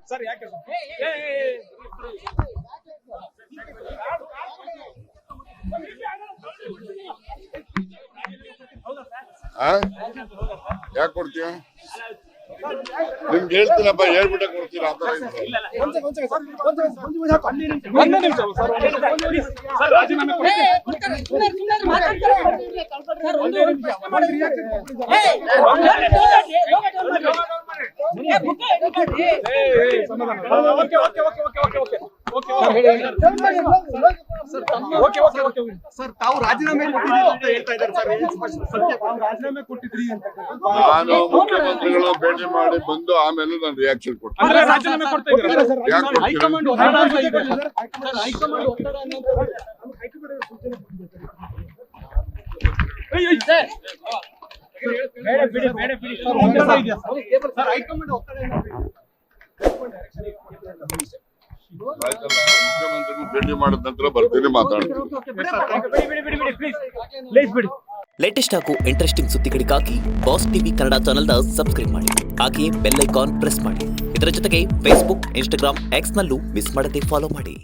Sir ಯಾಕೆ ಯಾಕೆ ಕೊಡ್ತೀಯ? ನಿಮ್ಗೆ ಹೇಳ್ತೀನಪ್ಪ, ಹೇಳ್ಬಿಟ್ಟೆ ಕೊಡ್ತೀರಾ? ಆತರ ಒಂದೇ ನಿಮಿಷ ಸರ್, ರಾಜೀನಾಮೆ ಸರ್ ತಾವು ರಾಜೀನಾಮೆ ಕೊಟ್ಟಿದ್ದೀರಿ ಅಂತ ಹೇಳ್ತಾ ಇದ್ದಾರೆ ಸರ್. ರಾಜೀನಾಮೆ ಕೊಟ್ಟಿದ್ರಿ ಅಂತ ನಾನು ಮುಖ್ಯಮಂತ್ರಿಗಳು ಭೇಟಿ ಮಾಡಿ ಬಂದು ಆಮೇಲೆ ನಾನು ರಿಯಾಕ್ಷನ್ ಕೊಡ್ತೀನಿ. ರಾಜೀನಾಮೆ ಕೊಡ್ತಾ ಇದ್ದೀರಾ? ಯಾಕೆ ಕೊಡ್ತೀರಾ? ಹೈಕಮಾಂಡ್ ಒತ್ತಡ ಅಂತ ಇದೆ ಸರ್. ಹೈಕಮಾಂಡ್ ಒತ್ತಡ ಅನ್ನೋದು ಸರ್ ಹೈಕಮಾಂಡ್ ಒತ್ತಡ ಆಯ್ತಲ್ಲ, ಮುಖ್ಯಮಂತ್ರಿಗಳು ಭೇಟಿ ಮಾಡಿದ ನಂತರ ಬರ್ತೀನಿ, ಮಾತಾಡ್ತೀನಿ. ಲೇಟೆಸ್ಟ್ ಹಾಗೂ ಇಂಟ್ರೆಸ್ಟಿಂಗ್ ಸುದ್ದಿಗಳಿಗಾಗಿ ಬಾಸ್ ಟಿವಿ ಕನ್ನಡ ಚಾನೆಲ್ನ ಸಬ್ಸ್ಕ್ರೈಬ್ ಮಾಡಿ. ಹಾಗೆಯೇ ಬೆಲ್ ಐಕಾನ್ ಪ್ರೆಸ್ ಮಾಡಿ. ಇದರ ಜೊತೆಗೆ ಫೇಸ್ಬುಕ್, ಇನ್ಸ್ಟಾಗ್ರಾಮ್, ಎಕ್ಸ್ ನಲ್ಲೂ ಮಿಸ್ ಮಾಡದೆ ಫಾಲೋ ಮಾಡಿ.